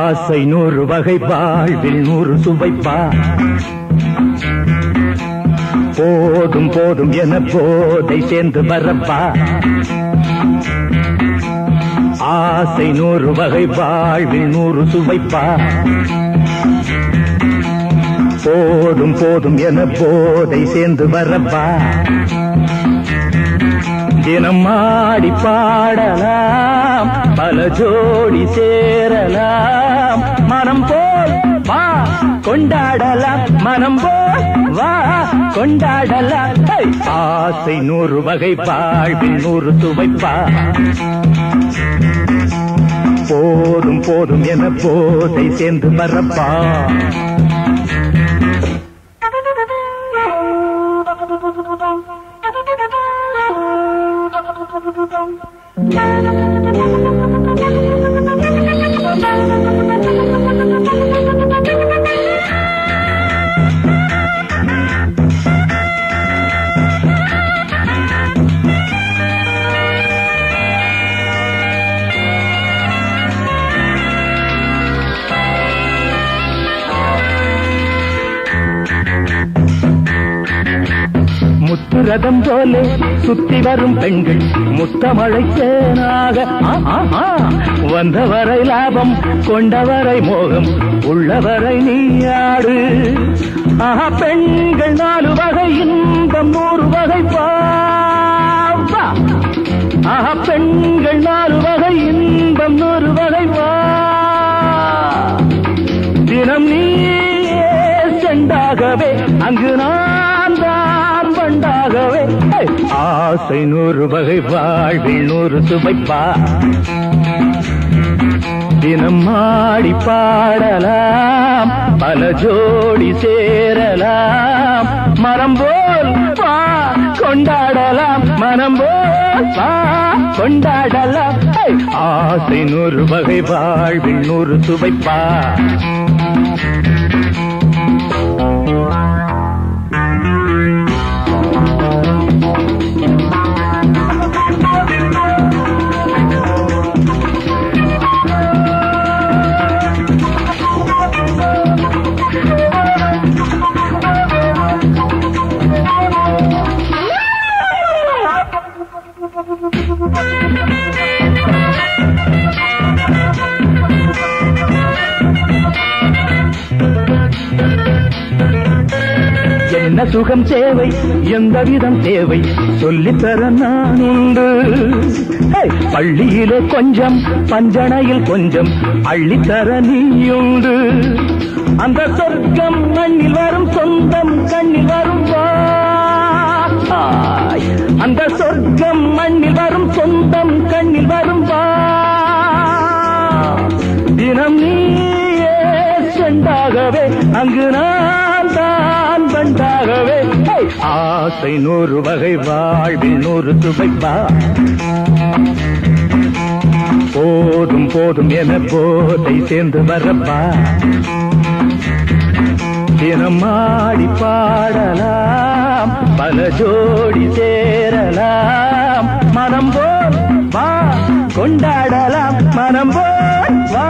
ஆசை 100 வகை வாழ்வில் 100 சுவைப்பா. போதும் போதும் என போதை சேர்ந்து வரப்பா. ஆசை 100 வகை வாழ்வில் 100 சுவைப்பா. போதும் போதும் என போதை சேர்ந்து வரப்பா. தினம் ஆடி பாடலாம், பல ஜோடி சேரலாம். மனம் போல் வா கொண்டாடலாம், மனம் போல் வா கொண்டாடலாம். ஆசை 100 வகை வாழ்வில் 100 சுவைப்பா. போதும் போதும் என போதை சேர்ந்து வரப்பா. முத்துரதம் போல சுத்தி வரும் பெண்கள் முத்தமழை தேனாக வந்தவரை லாபம், கொண்டவரை மோகம், உள்ளவரை நீயாடு. பெண்கள் 4 வகை இன்பம் 100 வகை பாவா. பெண்கள் 4 வகை இன்பம் 100 வகை வா. தினம் நீயே செண்டாகவே, அங்கு நான் தான் பண்டாகவே. ஆசை 100 வகை வாழ்வில் 100 சுவைப்பா. தினம் ஆடி பாடலாம், பல ஜோடி சேரலாம். மரம் போல் வா கொண்டாடலாம், மனம் போல் வா கொண்டாடலாம். ஆசை 100 வகை வாழ்வில் 100 சுவைப்பா. என்ன சுகம் தேவை, எந்த விதம் தேவை, சொல்லித்தர நான் உண்டு. பள்ளியிலே கொஞ்சம், பஞ்சனையில் கொஞ்சம், அள்ளித்தர நீயுண்டு. அந்த சொர்க்கம் மண்ணில் வரும், சொந்தம் கண்ணில் வரும் வா. அந்த சொர்க்கம் மண்ணில் வரும், சொந்தம் கண்ணில் வரும் வா. தினம் நீயே செண்டாகவே, அங்கு நான் தான் பண்டாகவே. ஆசை 100 வகை வாழ்வில் 100 சுவைப்பா. போதும் போதும் என போதை சேர்ந்து வரப்பா. தினம் ஆடி பாடலாம், பல ஜோடி சேரலாம். மனம் போல் வா கொண்டாடலாம், மனம் போல் வா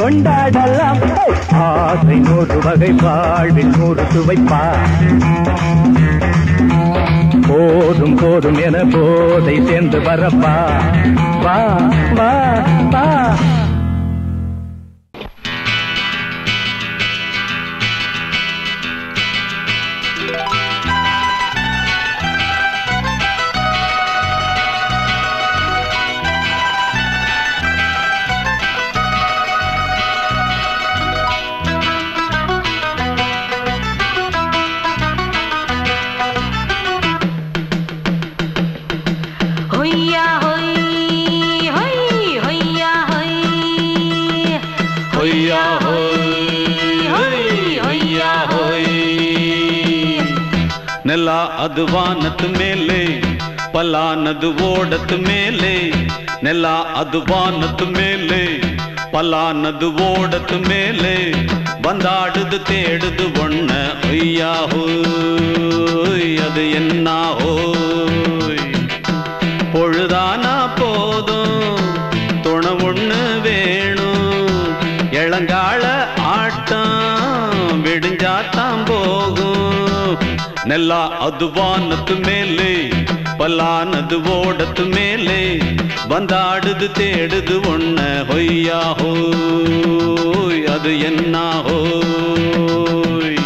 கொண்டாடலாம். ஆசை 100 வகை வாழ்வில் 100 சுவைப்பா. போதும் போதும் என போதை சேர்ந்து வரப்பா. வா வா வா. ನೆಲ ಅದು ವಾನದ ಮೇಲೆ, ಪಲಾನದು ಓಡದ ಮೇಲೆ. ನೆಲ ಅದು ವಾನದ ಮೇಲೆ, ಪಲಾನದು ಓಡದ ಮೇಲೆ. ಬಂದಾಡುದು தேடுது ஒண்ண ஒய்யா ஹோய், அது என்ன ஹோய். பொழுதானா போதும் துணை ஒண்ணு வேணும், இளங்க ನೆಲ ಅದು ವಾನದ ಮೇಲೆ பல்லானது ஓடத்து மேலே வந்தாடுது தேடுது ஒன்ன ஹொய்யா ஹோய் அது என்ன ஹோய்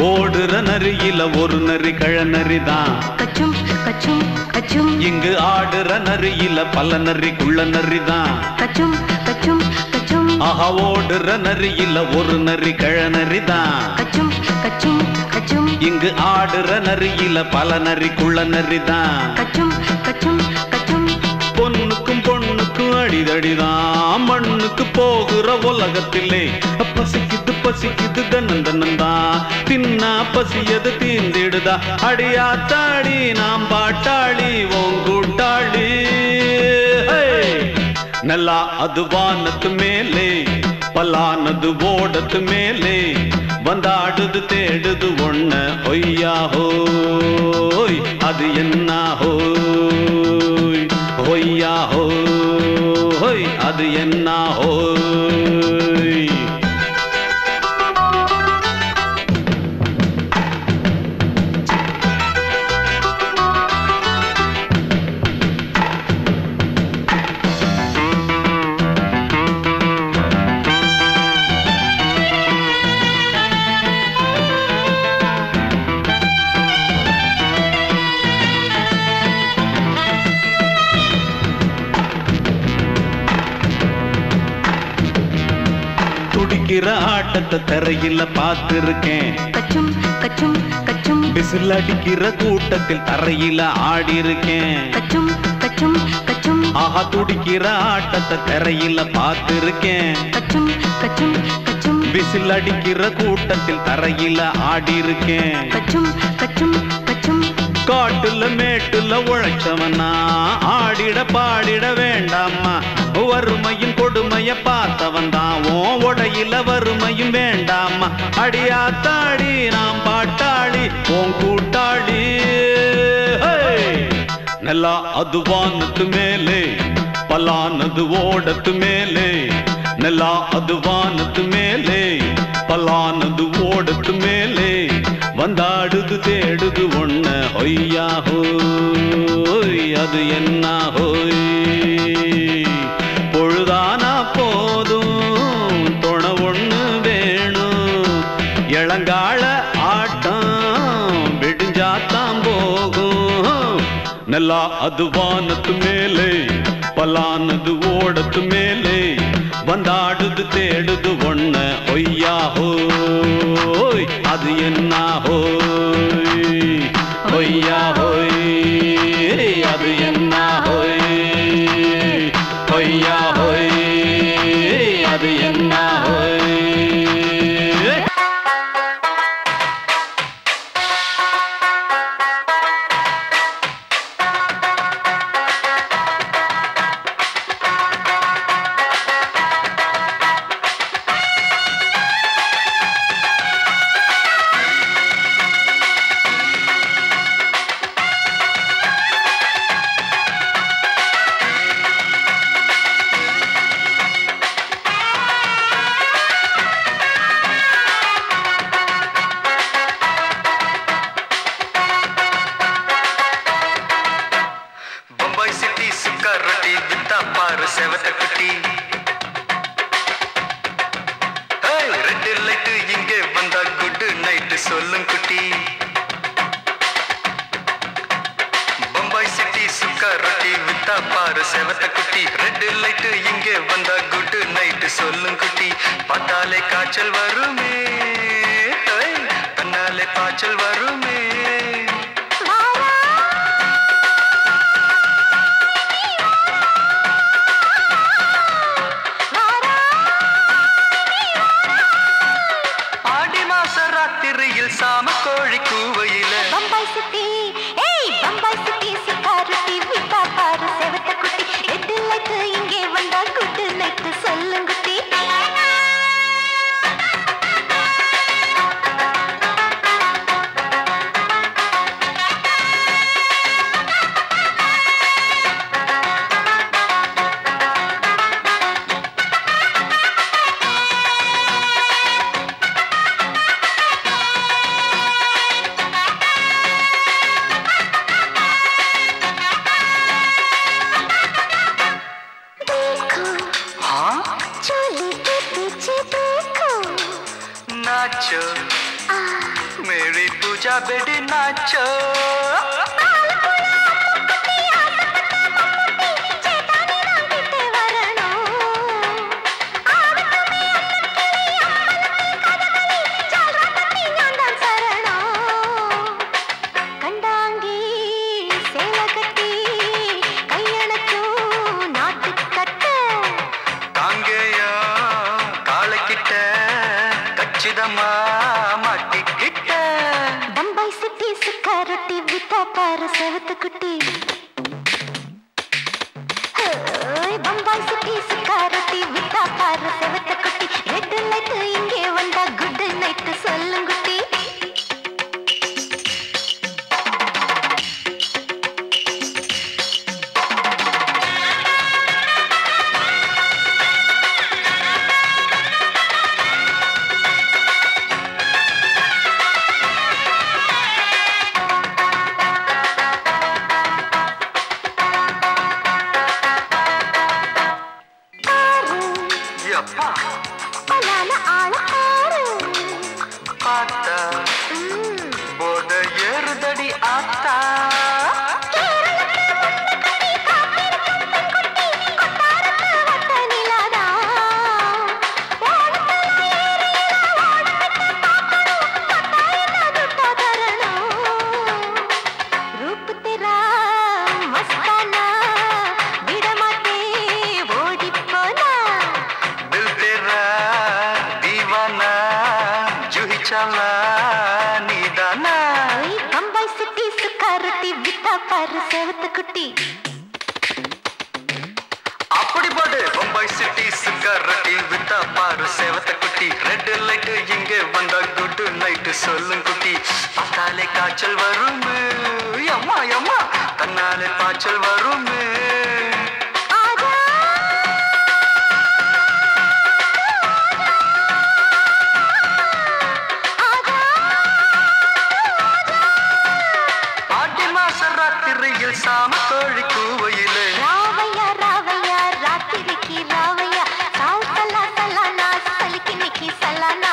ஓடுற நரியில ஒரு நரி கழநரிதான் கச்சும் கச்சும் கச்சும் இங்கு ஆடுற நரியில பல நரி குள்ள நரிதான் கச்சும் கச்சும் கச்சும் ஆஹா ஓடுற நரியில ஒரு நரி கழநரிதான் கச்சும் கச்சும் கச்சும் இங்கு ஆடுற நரியில பல நரி குள்ள நரிதான் கச்சும் கச்சும் கச்சும் பொண்ணுக்கும் பொண்ணுக்கும் அடிதடிதான் மண்ணுக்கு போகிற உலகத்திலே பசிக்குது பசிக்குது தன்னந்தனந்தான் தின்னா பசியது தீர்ந்திடுதா அடியாத்தாடி நாம் பாட்டாளி ஓங்கூட்டாளி நல்லா அது வானத்து மேலே பல்லானது ஓடத்து மேலே வந்தாடுது தேடுது ஒன்ன ஒய்யா ஹோய் அது என்ன ஹோய் ஒய்யா ஹோய் அது என்ன ஹோய் துடிக்கிற ஆட்டத்தை தரையில பார்த்திருக்கேன் கச்சும் கச்சும் கச்சும் விசில் அடிக்கிற கூட்டத்தில் தரையில ஆடி இருக்கேன் கச்சும் கச்சும் கச்சும் ஆஹா துடிக்கிற ஆட்டத்தை தரையில பார்த்திருக்கேன் கச்சும் கச்சும் கச்சும் விசில் அடிக்கிற கூட்டத்தில் தரையில ஆடி இருக்கேன் கச்சும் கச்சும் கச்சும் காட்டுல மேட்டுல உழைச்சவனா ஆடிட பாடிட வேண்டாமா வறுமையும் கொடுமைய பார்த்தவன் தான் ஓ உடையில வறுமையும் வேண்டாமா அடியாத்தாடி நாம் பாட்டாளி ஓன் கூட்டாளி நல்லா அது வானத்து மேலே பல்லானது ஓடத்து மேலே நல்லா அது வானத்து மேலே பல்லானது ஓடத்து மேலே வந்தாடுது தேடுது ஒன்ன ஹொய்யா ஹோய் அது என்ன ஹோய் பொழுதானா போதும் துணை ஒண்ணு வேணும் இளங்கால ஆட்டம் விடிஞ்சாத்தான் போகும் நல்லா அது வானத்து மேலே பல்லானது ஓடத்து மேலே வந்தாடுது தேடுது ஒன்ன ஒய்யா ஹோய் அது என்ன ஹோய் ஒய்யா ஹோய் அது என்ன ஹோய் ஒய்யா ஹோய் அது என்ன ஹோய் சாமக்கோழி கூவையில பம்பாய் சிட்டி ஏய் பம்பாய் சிட்டி சிக்காரத்தி விட்டா பாரு செவத்த குட்டி ரெட் லைட் இங்கே வந்தா குட் நைட் சொல்லுங்குட்டி नाचो मेरी पूजा बेटी नाचो பம்பாய் சிட்டி சிக்காரத்தி விட்டா பாரு செவத்த குட்டி பம்பாய் சிட்டி சிக்காரத்தி விட்டா பாரு செவத்த குட்டி ரெட் லைட் இங்கே வந்தா குட் நைட் சொல்லுங்குட்டி பம்பாய் சிட்டி சிக்காரத்தி விட்டா பாரு செவத்த குட்டி அப்படி போடு பம்பாய் சிட்டி சிக்காரத்தி விட்டா பாரு செவத்த குட்டி ரெட் லைட் இங்கே வந்தா குட் நைட் சொல்லும் குட்டி பார்த்தாலே காய்ச்சல் வரும் அம்மா அம்மா தன்னாலே பாய்ச்சல் வரும் சாமக்கோழி கூவையிலே ராவையா ராவையா ராத்திரிக்கு ராவையா சால் சலா சலானா சலிக்கு நிக்கி சலானா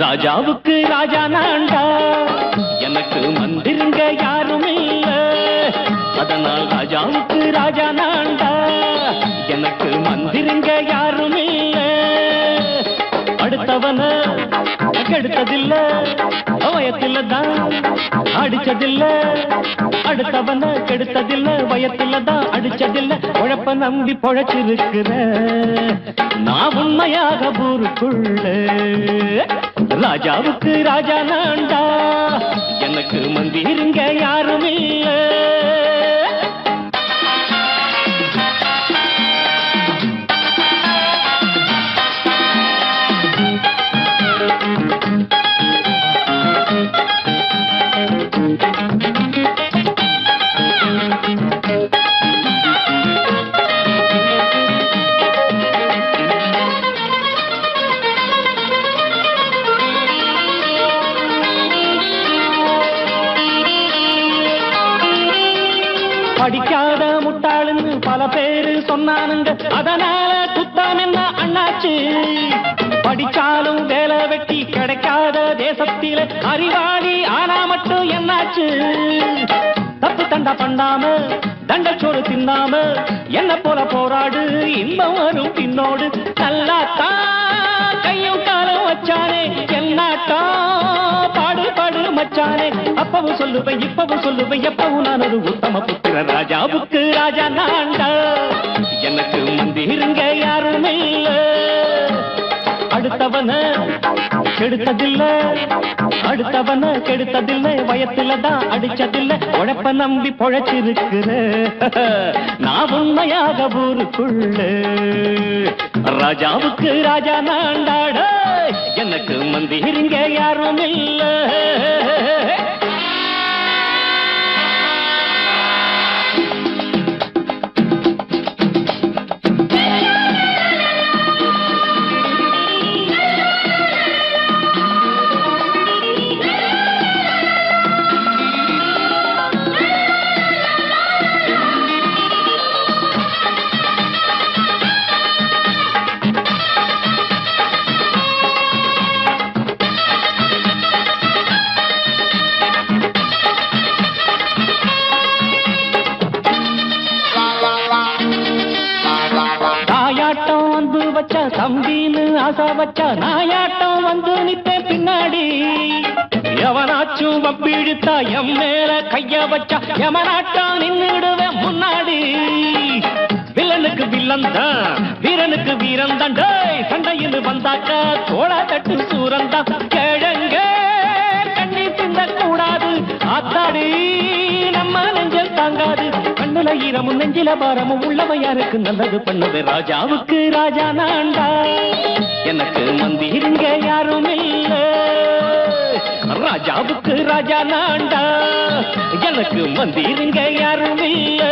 ராஜாவுக்கு ராஜா நான்டா எனக்கு மந்திருங்க யாரும் இல்ல அதனால் ராஜாவுக்கு ராஜா நான்டா எனக்கு மந்திருங்க யாரும் இல்ல அடுத்தவன கெடுத்ததில்ல வயத்தில தான் அடிச்சதில்ல அடுத்தவன கெடுத்ததில்ல வயத்தில தான் அடிச்சதில்ல உழப்ப நம்பி பொழைச்சிருக்கிற நான் உண்மையாக ஊருக்குள்ள ராஜாவுக்கு ராஜா நான்டா எனக்கு மந்திருங்க யாரும் இல்ல படிக்காத முட்டாளுன்னு பல பேரு சொன்னானுங்க அதனால குத்தாம் என்ன அண்ணாச்சு இல்ல அறிவாளி ஆனா மட்டும் என்னாச்சு தப்பு தண்டா பண்ணாம தண்டச்சோறு தின்னாம என்ன போல போராடு இன்பம் வரும் பின்னோடு நல்லாத்தா கையும் காலம் வச்சானே என்னாட்டா பாடு பாடு மச்சானே அப்பவும் சொல்லுவேன் இப்பவும் சொல்லுவேன் எப்பவும் நான் ஒரு உத்தம புத்திர ராஜாவுக்கு ராஜா நான்டா எனக்கு மந்திருங்க யாரும் இல்ல அடுத்தவன கெடுத்ததில்ல அடுத்தவன கெடுத்ததில்ல வயத்தில்தான் அடிச்சதில்ல உழைப்ப நம்பி பொழைச்சிருக்கிற நான் உண்மையாக ஊருக்குள்ள ராஜாவுக்கு ராஜா நாண்டாட எனக்கு மந்திருங்க யாரும் இல்ல தம்பின்னு ஆசா வச்சா நாயாட்டம் வந்து நிப்பேன் பின்னாடி எவனாச்சும் வப்பிழுத்தா எம் மேல கைய வச்சா எவனாட்டம் நின்னுடுவேன் முன்னாடி வில்லனுக்கு வில்லன் தான் வீரனுக்கு வீரன் தான் சண்டையில் வந்தாக்கா தோளா தட்டு சூரன் தான் கிழங்க கண்ணி திந்த கூடாது ஆத்தாடி நம்ம நெஞ்சல் தாங்காது கண்ணுல ஈரமும் நெஞ்சில பாரமும் உள்ளவன் யாருக்கு நல்லது பண்ணது ராஜாவுக்கு ராஜா நான்டா எனக்கு மந்திருங்க யாரும் இல்ல ராஜாவுக்கு ராஜா நான்டா எனக்கு மந்திருங்க யாரும் இல்ல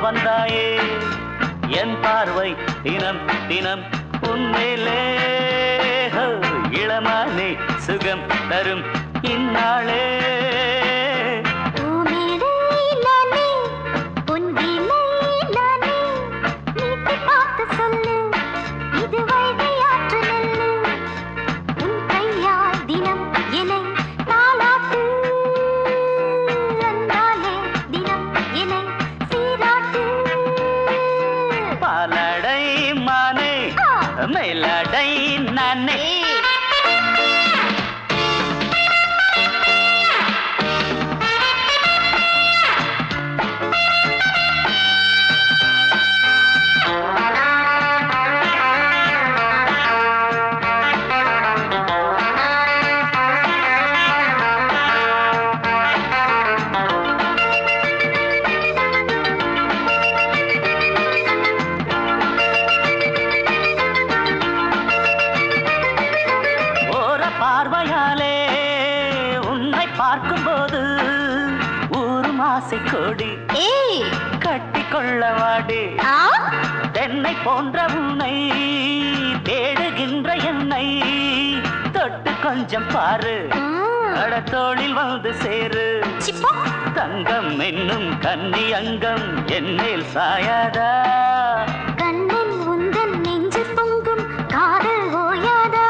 வந்தாயே என் பார்வை தினம் தினம் உன்மேலே இளமானே சுகம் தரும் இந்நாளே தென்னை போன்ற உன்னை தேடுகின்ற என்னை தொட்டு கொஞ்சம் பாரு கடத்தோளில் வந்து சேரு தங்கம் என்னும் கன்னி அங்கம் என்னில் சாயாதா கண்ணில் உந்தன் நெஞ்சு பொங்கும் காதல் ஓயாதா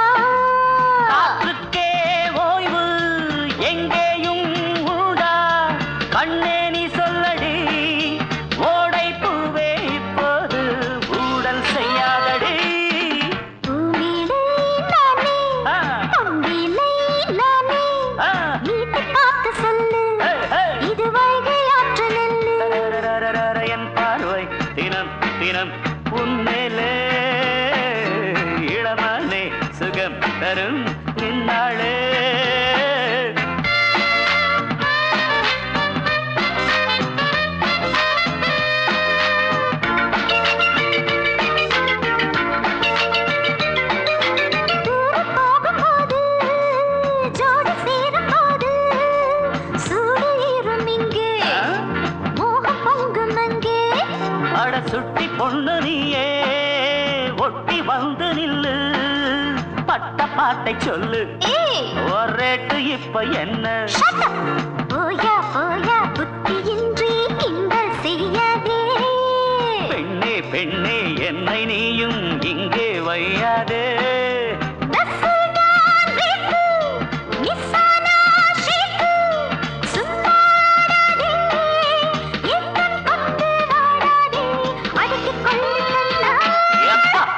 காற்றுக்கே ஓய்வு எங்கேயும் உண்டா கண்ணே நீ சொல்லடி ஓடை பூவே இப்போது ஊடல் செய்யாதடி பூமியிலே நானே பொங்கிலே நானே வீட்டு பார்த்து சொல்லு இது வைகை ஆற்று நெல்லு என் பார்வை தினம் தினம் உன்மேலே இளமானே சுகம் தரும் நின்னாளே வார்த்தை சொல்லு ஒரு ரேட்டு இப்ப என்ன போயா போயா புத்தியின்றி கிண்டல் செய்யாதே பெண்ணே பெண்ணே என்னை நீயும் இங்கே வையாதே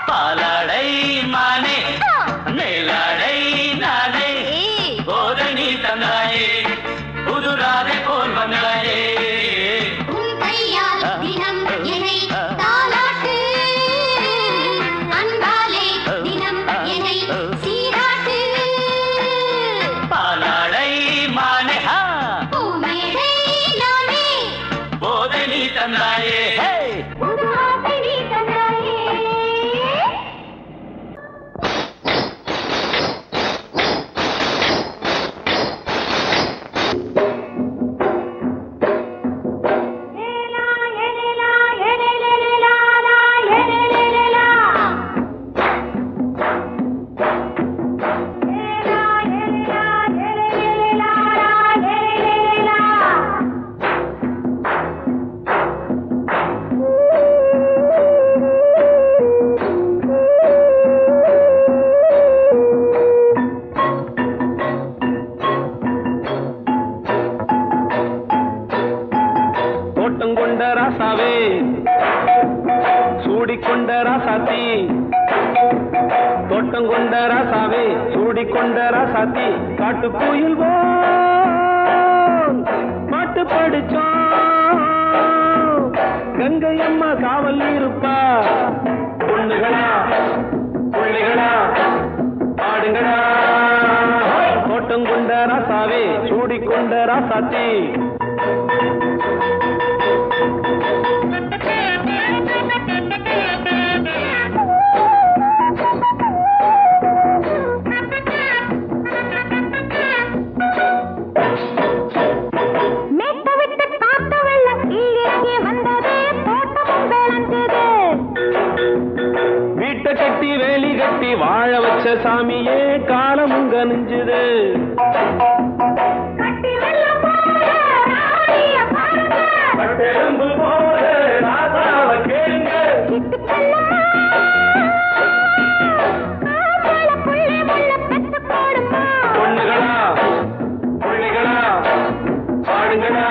பாலாடை மானே மேலாடை நானே போதை நீ தந்தாயே புதுராதை போல் வந்தாயே பாலாடை மானே போதை நீ தந்தாயே சூடிக்கொண்ட ராசாத்தி தோட்டம் கொண்ட ராசாவே சூடிக்கொண்ட ராசாத்தி காட்டு கோயில் பாட்டு படிச்சோம் கங்கை அம்மா காவல் இருப்பா பொண்ணுகளா பிள்ளைகளா ஆடுங்களா தோட்டம் கொண்ட ராசாவே சூடிக்கொண்ட ராசாத்தி கட்டி வேலி கட்டி வாழ வச்ச சாமியே காலமும் கனிஞ்சுது பொண்ணுகளா பிள்ளைகளா பாடுங்களா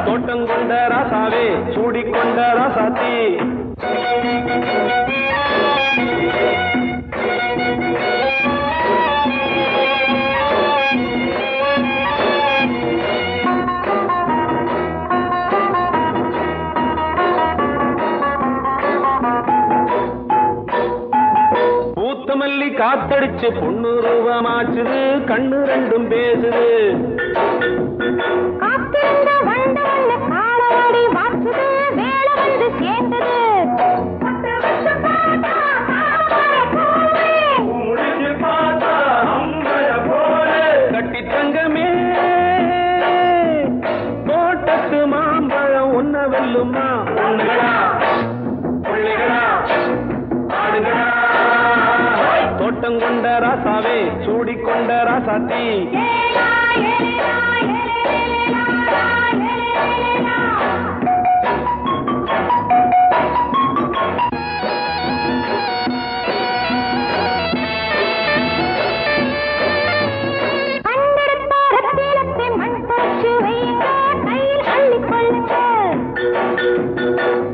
தோட்டம் கொண்ட ராசாவே சூடிக்கொண்ட ராசாத்தி மல்லி காத்தடிச்சு பொண்ணு ரூபமாச்சுது கண்ணு ரெண்டும் பேசுது கட்டி தங்கமே தோட்டத்து மாம்பழம் ஒன்ன வெல்லுமா பொண்ணுகளா பிள்ளைகளா ஆடுகளா தோட்டம் கொண்ட ராசாவே சூடிக்கொண்ட ராசாத்தி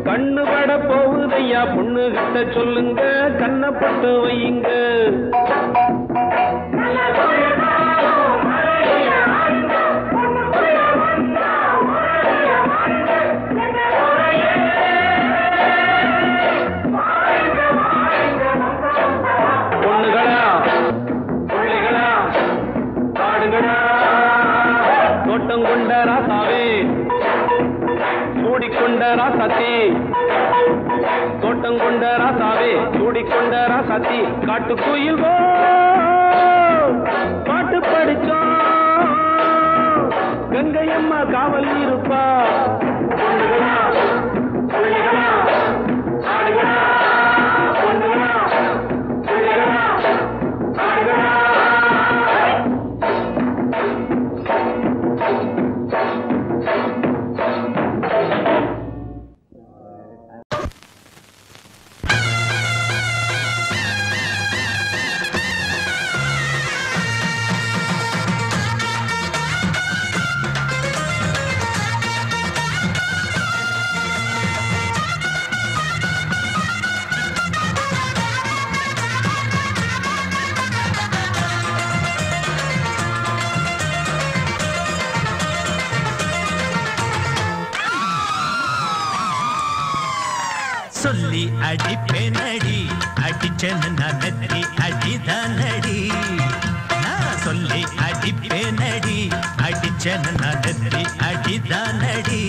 கண்ணு பட போகுதையா பொண்ணு கிட்ட சொல்லுங்க கண்ணப்பட்டு வையுங்க பொண்ணுகளா பிள்ளைகளா பாடுங்களா தோட்டம் கொண்ட ராசாவே சூடிக்கொண்ட ராசாத்தி தோட்டம் கொண்ட ராசாவே சூடிக்கொண்ட ராசாத்தி காட்டு கோயில் பாட்டு படிச்சோம் கங்கை அம்மா காவல் இருப்பா பொண்ணுகளா பிள்ளைகளா ஆடுகளா பொண்ணுகளா பிள்ளைகளா சொல்லி அடிப்பேனடி அடிச்சேன்னு நான் நெத்தி அடிதானடி நான் சொல்லி அடிப்பேனடி அடிச்சேன்னு நான் நெத்தி அடிதானடி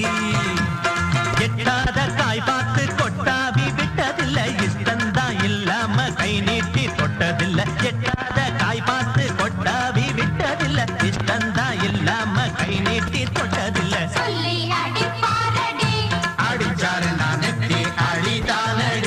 எட்டாத காய் பார்த்து கொட்டாவி விட்டதில்லை இஷ்டந்தான் இல்லாம கை நீட்டி தொட்டதில்லை எட்டாத காய் பார்த்து கொட்டாவி விட்டதில்லை இஷ்டந்தான் இல்லாம கை நீட்டி தொட்டதில்லை சொல்லி அடிப்பாரடி அடிச்சாரு நான் நெத்தி அடிதானடி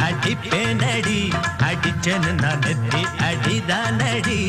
அடிப்பேனடி அடிச்சேன்னு நான் நெத்தி அடிதானடி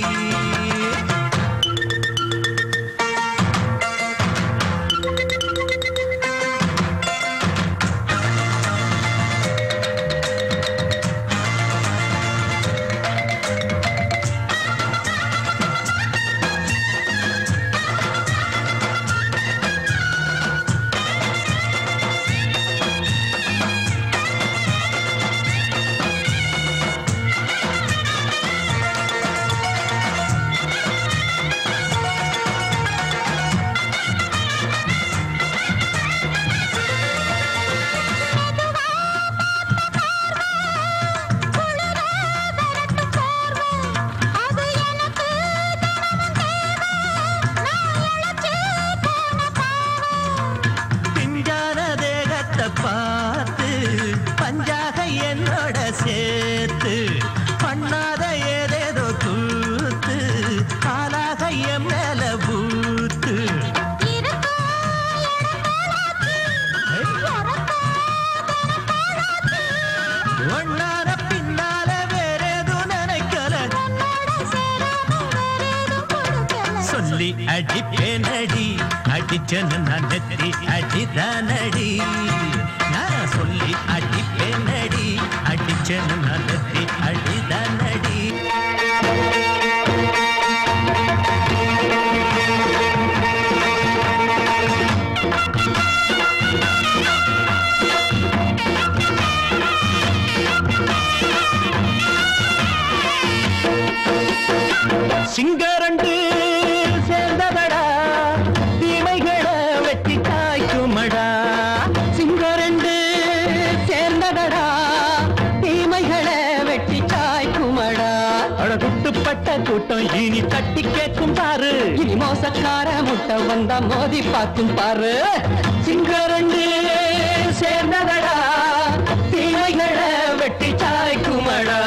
பார்த்து பஞ்சாக என்னோட சேர்த்து பண்ணாத ஏதேதோ கூத்து ஆளாக என் மேல பூத்து ஒன்னார பின்னால வேறேதோ நினைக்கல சொல்லி அடிப்பேனடி அடிச்சேன்னு நான் நெத்தி அடிதானடி நான் சொல்லி அடிப்பேனடி அடிச்சேன்னு நான் நெத்தி அடிதானடி சிங்கரண்டு சேர்ந்ததடா தீமைகளை வெட்டி காய்க்குமடா சிங்கரண்டு சேர்ந்ததடா தீமைகளை வெட்டி காய்க்குமடா அழகுட்டுப்பட்ட கூட்டம் இனி தட்டி கேட்கும் பாரு இனி மோசக்கார முட்டை வந்தா மோதி பார்க்கும் பாரு சிங்கரண்டு சேர்ந்ததடா தீமைகளை வெட்டி காய்க்குமடா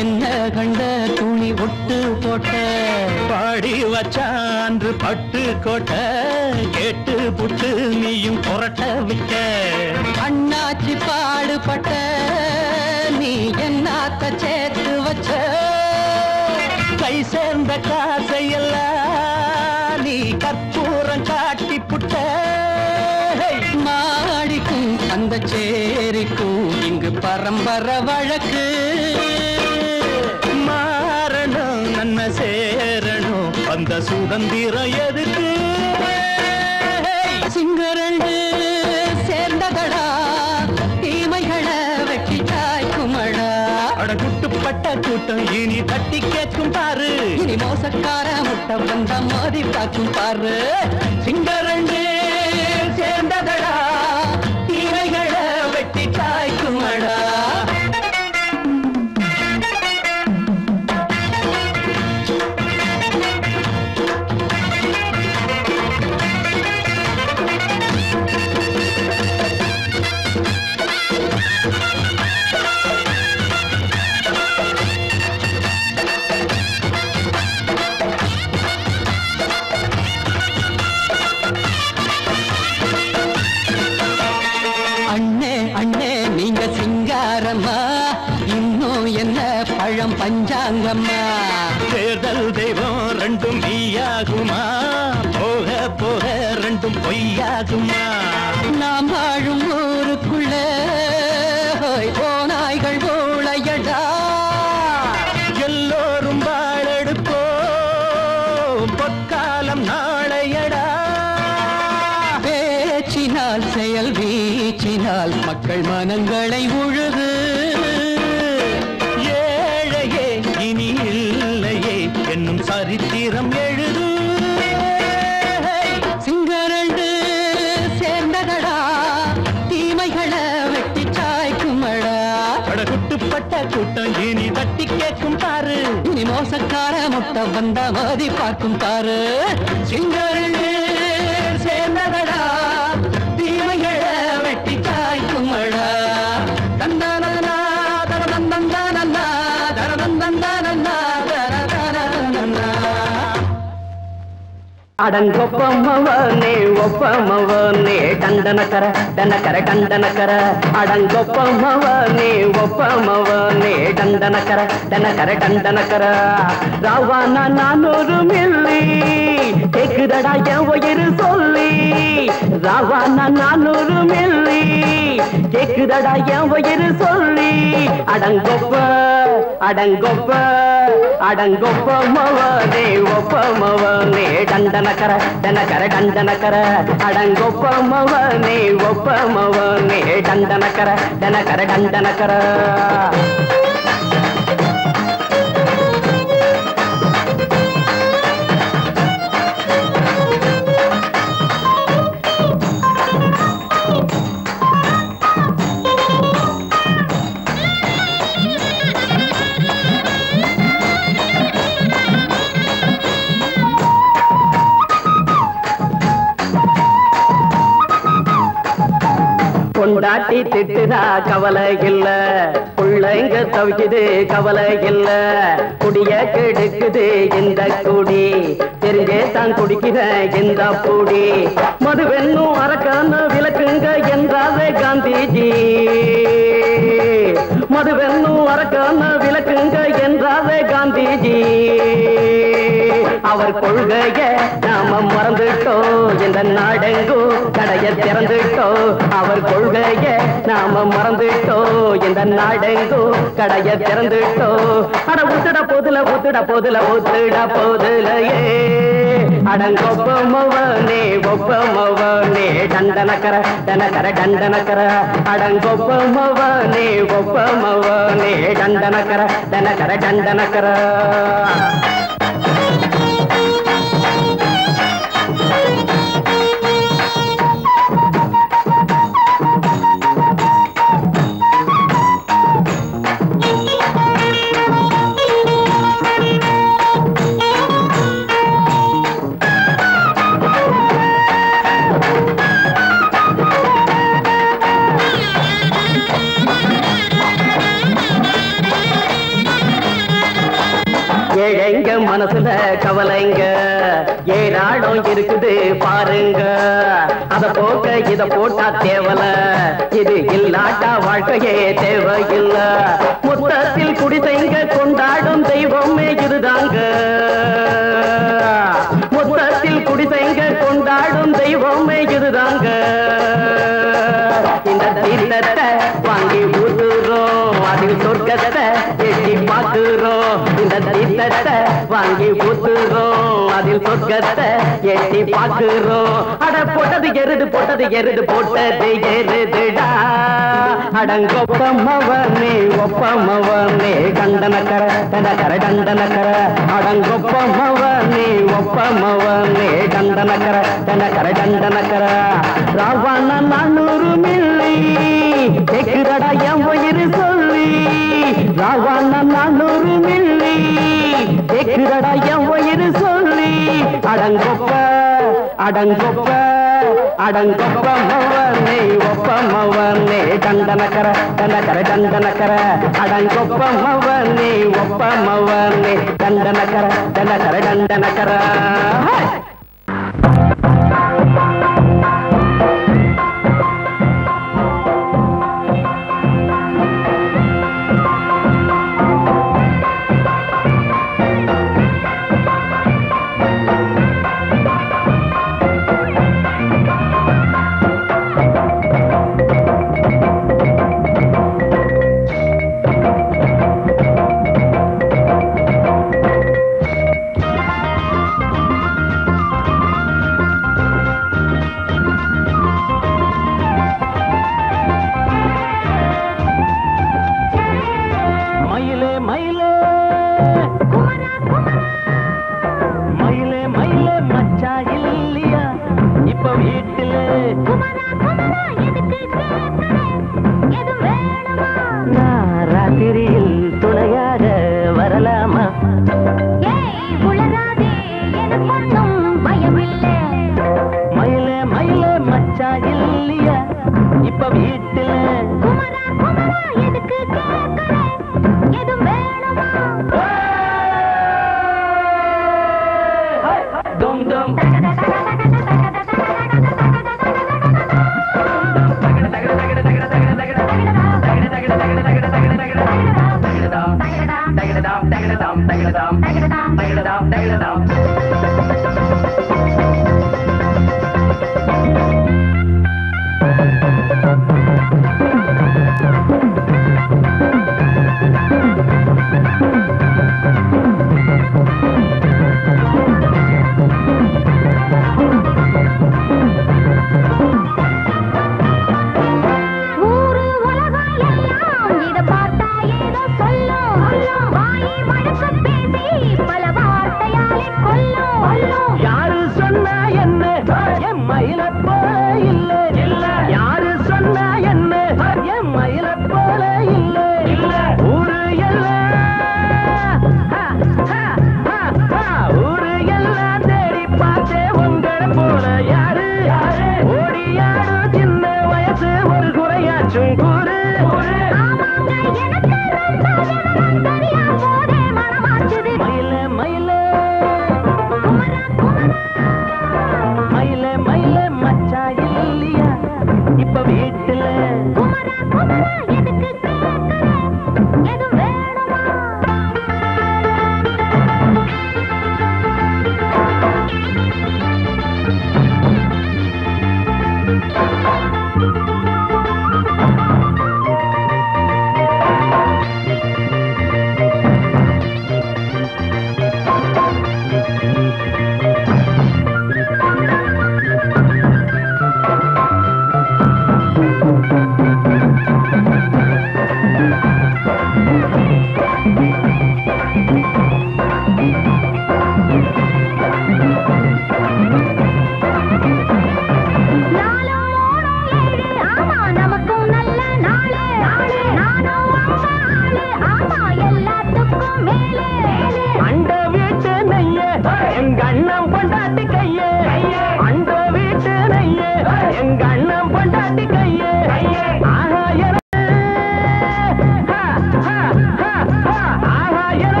என்ன கண்ட துணி ஒட்டு போட்ட பாடி வச்சான்று பட்டு கோட்ட கேட்டு புட்டு நீயும் புரட்ட விட்ட அண்ணாச்சி பாடுபட்ட நீ என்னாத்த சேர்த்து வச்ச கை சேர்ந்த காசையெல்லாம் நீ கற்பூரம் காட்டி புட்ட மாடிக்கும் அந்த சேரிக்கும் இங்கு பரம்பரை வழக்கு மாறணும் நன்மை சேரணும் அந்த சுதந்திரம் எதுக்கு சிங்கரண்டு சேர்ந்ததடா தீமைகளை வெட்டி தாய்க்குமடா அடகுட்டுப்பட்ட கூட்டம் இனி தட்டி கேட்கும் பாரு இனி மோசக்கார முட்டை வந்த மோதி பார்க்கும் பாரு சிங்கரண்டு சேர்ந்ததடா தீமைகளை வெட்டி தாய்க்குமடா இன்னும் என்ன பழம் பஞ்சாங்கம்மா தேர்தல் தெய்வம் ரெண்டும் மெய்யாகுமா போக போக ரெண்டும் பொய்யாகுமா நாம் வாழும் ஊருக்குள்ள போனாய்கள் ஊழையடா எல்லோரும் வாழெடுப்போ பொற்காலம் நாளையடா பேச்சினால் செயல் வீச்சினால் மக்கள் மனங்களை உழுது ஏழையே இனி இல்லையே என்னும் சரித்திரம் எழுது சிங்கரண்டு சேர்ந்ததடா தீமைகளை வெட்டி சாய்க்குமடா படகுட்டுப்பட்ட கூட்டம் இனி தட்டி கேட்கும் பாரு இனி மோசக்கார முட்டை வந்த மோதி பார்க்கும் பாரு சிங்கரண்டு சேர்ந்ததடா தீமைகளை வெட்டி சாய்க்குமடா தந்தானா தரதந்தந்தானா தரதந்தந்தானா தரதந்தந்தானா அடங்கொப்பமவனே ஒப்பமவனே டண்டனக்கர டனக்கர டண்டனக்கர அடங்கொப்பமவனே ஒப்பமவனே டண்டனக்கர டனக்கர டண்டனக்கர ராவானா 400 மில்லி கேக்குதடா என் உயிர் சொல்லி ராவானா 400 மில்லி கேக்குதடா என் உயிர் சொல்லி அடங்கொப்ப அடங்கொப்ப அடங்கொப்பமவனே ஒப்பமவனே டண்டனக்கர டனக்கர டண்டனக்கர அடங்கொப்பமவனே ஒப்பமவனே டண்டனக்கர டனக்கர டண்டனக்கர கொண்டாட்டி திட்டுதா கவலை இல்ல புள்ளைங்க தவிக்குது கவலை இல்ல குடிய கெடுக்குது இந்த குடி தெரிஞ்சே தான் குடிக்கிற இந்த பூடி மதுவென்னும் அரக்கான விளக்குங்க என்றாவே காந்திஜி மதுவென்னும் அரக்கான விளக்குங்க என்றாவே காந்திஜி அவர் கொள்கைய நாம மறந்துட்டோம் இந்த நாடெங்கோ கடைய திறந்துட்டோம் அவர் கொள்கைய நாம மறந்துட்டோம் இந்த நாடெங்கோ கடைய திறந்துட்டோம் அட ஊத்துட போதுல ஊத்துட போதுல ஊத்துட போதுலையே அடங்கொப்பமவனே ஒப்பமவனே டண்டனக்கர டனக்கர டண்டனக்கர அடங்கொப்பமவனே ஒப்பமவனே டண்டனக்கர டனக்கர டண்டனக்கர மனசுல கவலைங்க ஏராளம் இருக்குது பாருங்க அத போக்க இத போட்டா தேவல இது இல்லாட்டா வாழ்க்கையே தேவையில்ல மொத்தத்தில் குடிசைங்க கொண்டாடும் தெய்வமே இதுதாங்க மொத்தத்தில் குடிசைங்க கொண்டாடும் தெய்வமே இதுதாங்க இந்த தீர்த்தத்தை வாங்கி ஊத்துறோம் அதில் சொர்க்கத்தை எட்டி பார்க்கிறோம் இந்த தீர்த்தத்தை வாங்கி ஊத்துறோம் அதில் சொர்க்கத்தை எட்டி பார்க்கிறோம் அட போட்டது எருது போட்டது எருதுடா அடங்கொப்பமவனே ஒப்பமவனே கண்டனக்கர டண்டனக்கர அடங்கொப்பமவனே ஒப்பமவனே டண்டனக்கர ராவண 400 மில்லி கேக்குறடா என் உயிர் சொல்லி ராவண 400 மில்லி கேக்குறடா என் உயிர் சொல்லி அடங்கொப்பமவனே ஒப்பமவனே டண்டனக்கர அடங்கொப்பமவனே ஒப்பமவனே டண்டனக்கர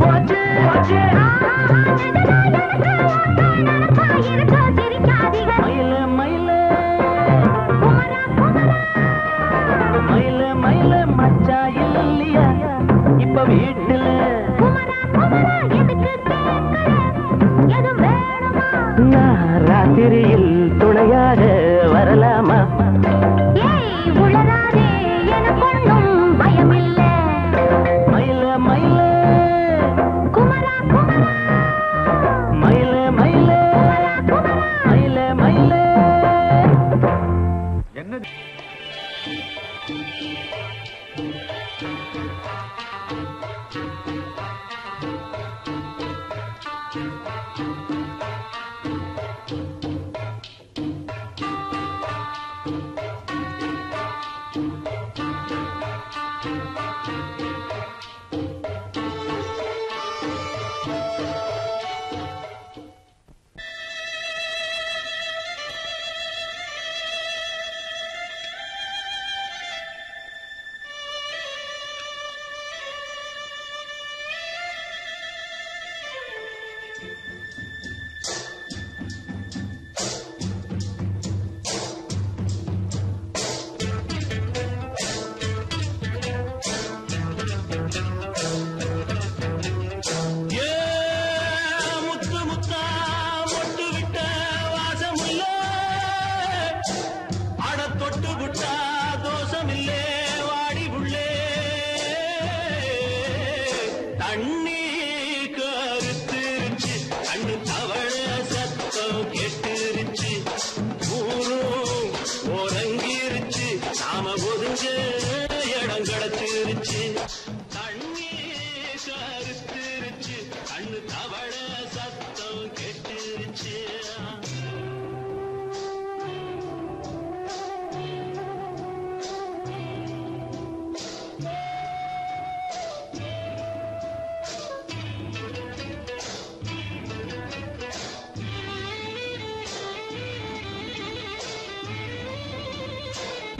போச்சு மயில மயில மயில மயில மச்சா இல்லையா இப்ப வீட்டுல ராத்திரியில் துணையாக வரலாமா மயில மயில மயில மயில மயில மயில என்ன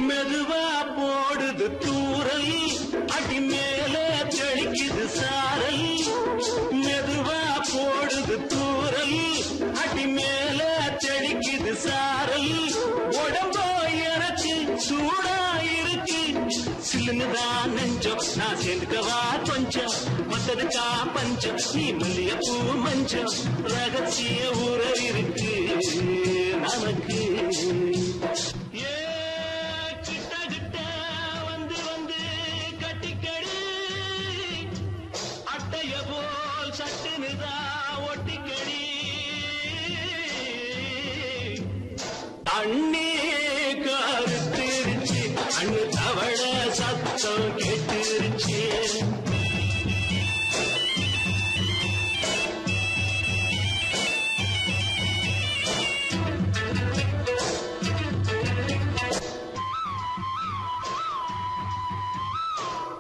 மெதுவா போடுது தூரல் அடி மேல தெளிக்குது சாரல் மெதுவா போடுது தூரல் அடி மேல தெளிக்குது சாரல் உடம்போ எனக்கு சூடா இருக்கு சில்லுன்னுதான் நெஞ்சம் நான் சேர்ந்துக்கவா கொஞ்சம் மத்ததுக்கா பஞ்சம் நீ மல்லிய பூ மஞ்சம் ரகசிய உறவு இருக்கு நமக்கு அண்ணே கருத்திருச்சு அண்ணு தவள சத்தம் கேட்டுருச்சு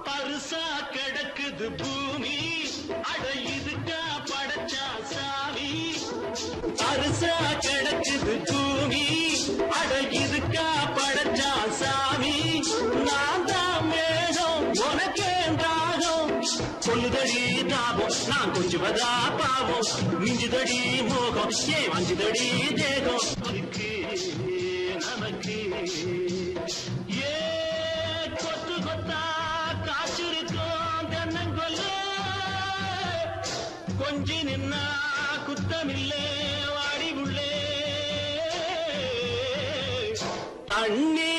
பருசா கிடக்குது பூமி அட இதுக்கா படைச்சா சாமி பருசா கிடக்குது பூமி அட இதுக்கா படைச்சா சாமி நான் தான் மேகம் உனக்கே தாகம் சொல்லுதடி தாபம் நான் கொஞ்சுவதா பாவம் மிஞ்சுதடி மோகம் ஏ வஞ்சுதடி தேகம் அதுக்கு நமக்கு ஏ கொத்து கொத்தா காய்ச்சிருக்கோம் தென்னங்கொல்ல கொஞ்சி நின்னா குத்தமில்லே வாடி உள்ளே அண்ணே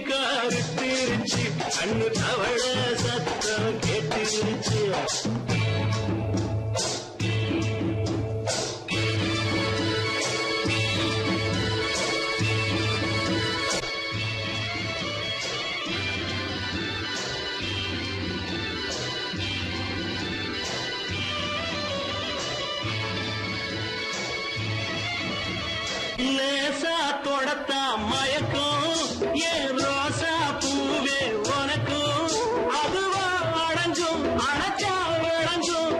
கருத்திருச்சு அண்ணு தவள சத்தம் கேட்டுருச்சு லேசா தொடத்தா மயக்கும் ஏன் ரோசா பூவே உனக்கும் அதுவா அடைஞ்சும் அடைச்சா விளங்கும்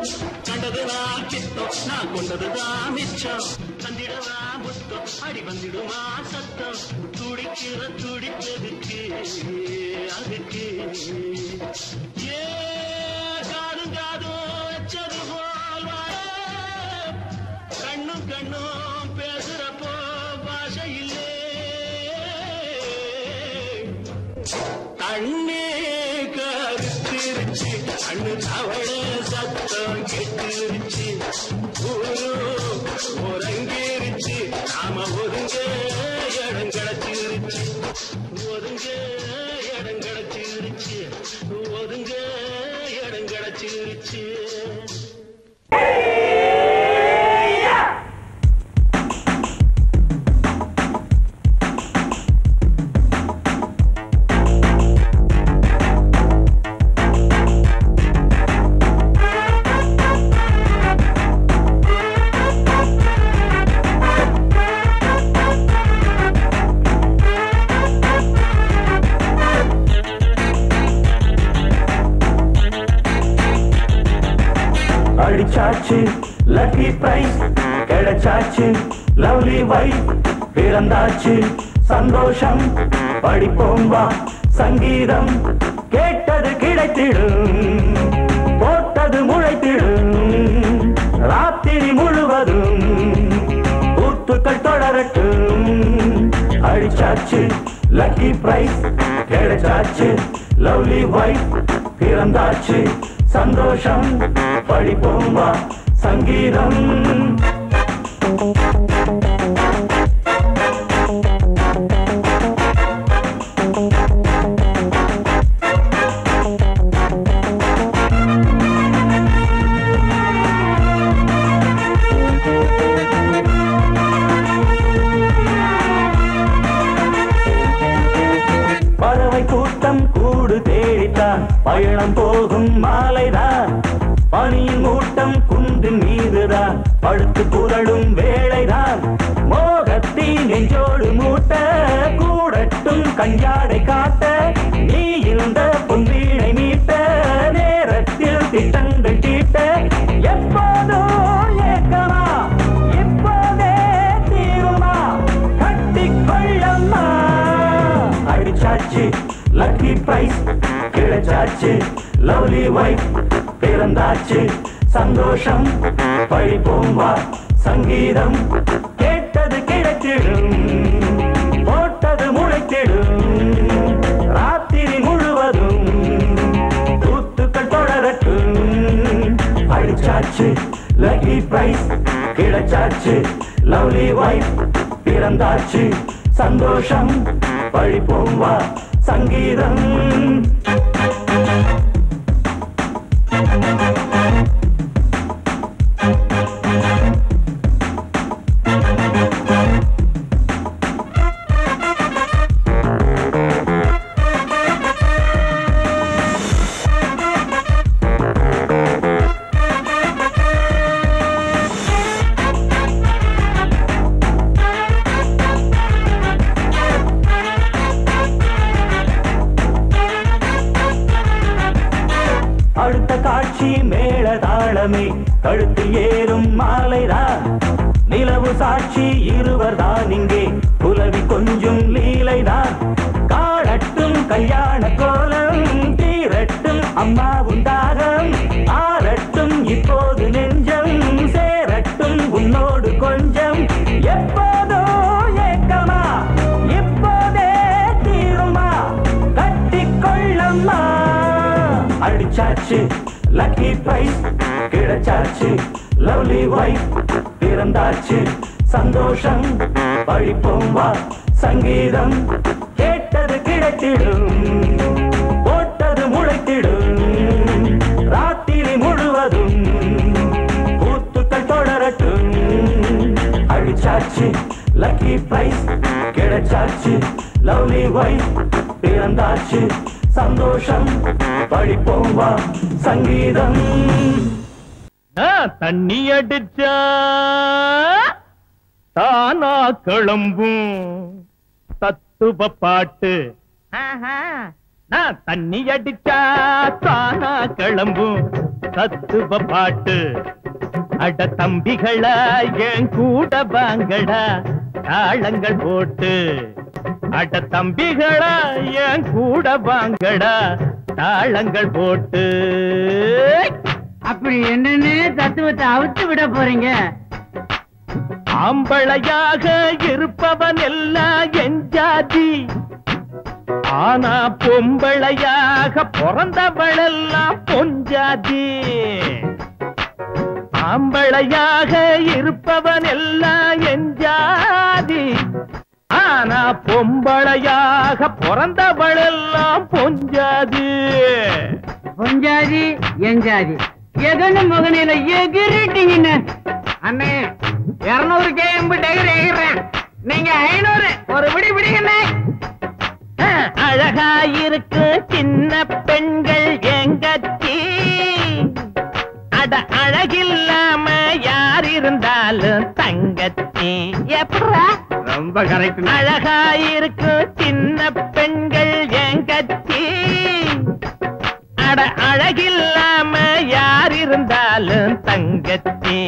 கண்டதுதான் கித்தம் நான் கொண்டதுதான் மிச்சம் தந்திடவா முத்தம் அடி வந்திடுமா சத்தம் துடிக்கிற துடிப்பதுக்கு அதுக்கு ஏ காதும் காதும் வச்சது போ கண்ணே கருத்திருச்சு கண்ணு தவள சத்தம் கெட்டுருச்சு ஒருங்கிருச்சு நாம ஒதுங்க இடம் கிடைச்சிருச்சு ஒதுங்க இடம் கிடைச்சிருச்சு ஒதுங்க இடம் கிடைச்சிருச்சு அடிச்சாச்சு லக்கி பிரைஸ் கிடைச்சாச்சு லவ்லி வைஃப் பிறந்தாச்சு சந்தோஷம் படிப்போம் வா சங்கீதம் கேட்டது கிடைத்திடும் போட்டது முளைத்திடும் ராத்திரி முழுவதும் கூத்துக்கள் தொடரட்டும் அடிச்சாச்சு லக்கி பிரைஸ் கிடைச்சாச்சு லவ்லி வைஃப் பிறந்தாச்சு சந்தோஷம் படிப்போம் வா சங்கீதம் பறவை கூட்டம் கூடு தேடித்தான் பயணம் போகும் மாலைதான் பனியின் மூட்டம் குன்றின் மீதுதான் படுத்து புரளும் வேளைதான் மோகத்தின் நெஞ்சோடு மூட்ட கூடட்டும் கஞ்சாடை காட்ட நீ இந்த பொன்வீணை மீட்ட நேரத்தில் திட்டங்கள் தீட்ட எப்போதோ ஏக்கமா இப்போதே தீருமா கட்டிக்கொள்ளம்மா அடிச்சாச்சு லக்கி பிரைஸ் கிடைச்சாச்சு லவ்லி வைஃப் பிறந்தாச்சு சந்தோஷம் படிப்போம் வா சங்கீதம் கேட்டது கிடைத்திடும் போட்டது முளைத்திடும் ராத்திரி முழுவதும் கூத்துக்கள் தொடரட்டும் அடிச்சாச்சு லக்கி பிரைஸ் கிடைச்சாச்சு லவ்லி வைஃப் பிறந்தாச்சு சந்தோஷம் படிப்போம் வா சங்கீதம் அடுத்த காட்சி மேளதாளமே கழுத்தில் ஏறும் மாலைதான் நிலவு சாட்சி இருவர்தான் இங்கே புலவி கொஞ்சம் லீலைதான் காணட்டும் கல்யாண கோலம் தீரட்டும் அம்மா உண்டாகம் ஆரட்டும் இப்போது நெஞ்சம் சேரட்டும் உன்னோடு கொஞ்சம் எப்போதோ ஏக்கமா இப்போதே தீருமா கட்டிக்கொள்ளம்மா அடிச்சாச்சு லக்கி பிரைஸ் கிடைச்சாச்சு லவ்லி வைஃப் பிறந்தாச்சு சந்தோஷம் படிப்போம் வா சங்கீதம் கேட்டது கிடைத்திடும் போட்டது முளைத்திடும் ராத்திரி முழுவதும் கூத்துக்கள் தொடரட்டும் அடிச்சாச்சு லக்கி பிரைஸ் கிடைச்சாச்சு லவ்லி வைஃப் பிறந்தாச்சு சந்தோஷம் படிப்போம் வா சங்கீதம் தண்ணி அடிச்சா தானா கிளம்பும் தத்துவ பாட்டு நான் தண்ணி அடிச்சா தானா கிளம்பும் தத்துவ பாட்டு அட தம்பிகளா என் கூட வாங்கடா தாளங்கள் போட்டு அட தம்பிகளா என் கூட வாங்கடா தாளங்கள் போட்டு அப்படி என்னன்னு தத்துவத்தை அவுத்து விட போறீங்க? ஆம்பளையாக இருப்பவன் எல்லாம் என் ஜாதி, ஆனா பொம்பளையாக பிறந்தவளெல்லாம் பொஞ்சாதி, ஆம்பளையாக இருப்பவன் எல்லாம் எஞ்சாதி. ஆனா பொம்பளையாக பிறந்தவளெல்லாம் பொஞ்சாதி. பொஞ்சாதி எஞ்சாதி எதன்னு மகனில எகிரிட்டீங்கன்னு. அண்ணே 200 கேம்பு டெகர் எகிறேன், நீங்க 500 ஒரு விடி விடிங்கண்ணே. அழகாயிருக்கு சின்ன பெண்கள் எங்கச்சி, அட அழகில்லாம யார் இருந்தாலும் தங்கச்சி. எப்படா ரொம்ப கரெக்ட். அழகாயிருக்கு சின்ன பெண்கள் எங்கச்சி, அட அழகில்லாம யார் இருந்தாலும் தங்கச்சி.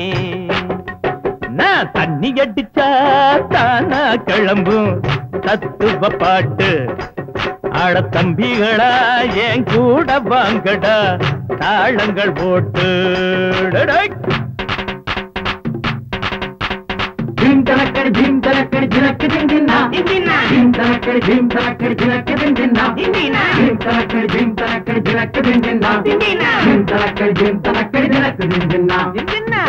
நான் தண்ணி அடிச்சா தானா கிளம்பும் தத்துவ பாட்டு, அட தம்பிகளா என் கூட வாங்கடா தாளங்கள் போட்டு. ஜிம் தலக்கடி ஜிம் தலக்கடி ஜிலக்கு திந்தினா இந்தினா, ஜிம் தலக்கடி ஜிம் தலக்கடி ஜிலக்கு திந்தினா இந்தினா, ஜிம் தலக்கடி ஜிம் தலக்கடி ஜிலக்கு திந்தினா இந்தினா, ஜிம் தலக்கடி ஜிம் தலக்கடி ஜிலக்கு திந்தினா இந்தினா.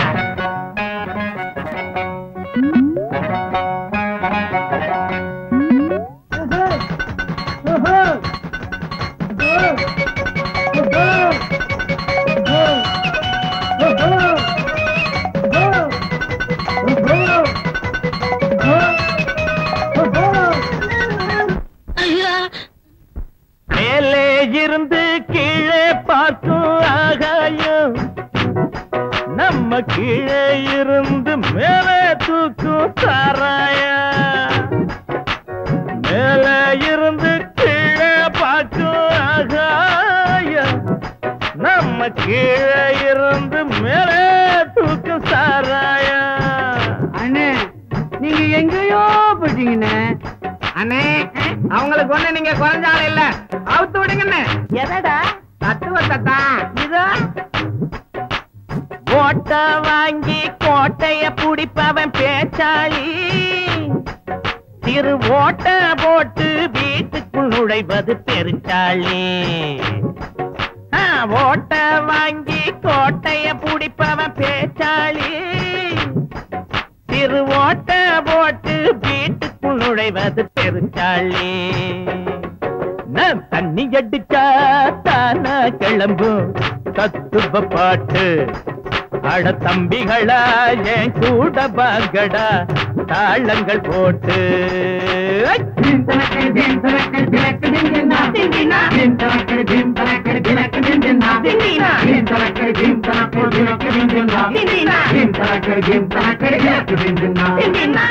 மேலே இருந்து கீழே பார்க்கும் ஆகாயம், நம்ம கீழே இருந்து மேலே தூக்கும் சாராயம். மேலே இருந்து கீழே பார்க்கும் ஆகாயம், நம்ம கீழே இருந்து மேலே தூக்கும் சாராயம். அண்ணே நீங்க எங்கேயோ போயிட்டீங்கண்ணே. அண்ணே அவங்களுக்கு ஒண்ணு நீங்க குறைஞ்சாலும் இல்ல, அவுத்து விடுங்கண்ணே. எதடா தத்துவத்தை தான் இதோ. ஓட்ட வாங்கி கோட்டைய புடிப்பவன் பேச்சாளி, சிறு ஓட்ட போட்டு வீட்டுக்குள் நுழைவது பெருச்சாளி. ஓட்ட வாங்கி கோட்டைய புடிப்பவன் பேச்சாளி, சிறு ஓட்ட போட்டு வீட்டுக்குள் நுழைவது பெருச்சாளி. நான் தண்ணி அடிச்சா தானா கிளம்பும் தத்துவ பாட்டு, அட தம்பிகளா என் கூட வாங்கடா தாளங்கள் போட்டு. ஜிம் தலக்கடி ஜிம் தலக்கடி ஜிலக்கு திந்தினா இந்தினா, ஜிம் தலக்கடி ஜிம் தலக்கடி ஜிலக்கு திந்தினா இந்தினா, ஜிம் தலக்கடி ஜிம் தலக்கடி ஜிலக்கு திந்தினா இந்தினா, ஜிம் தலக்கடி ஜிம் தலக்கடி ஜிலக்கு திந்தினா இந்தினா.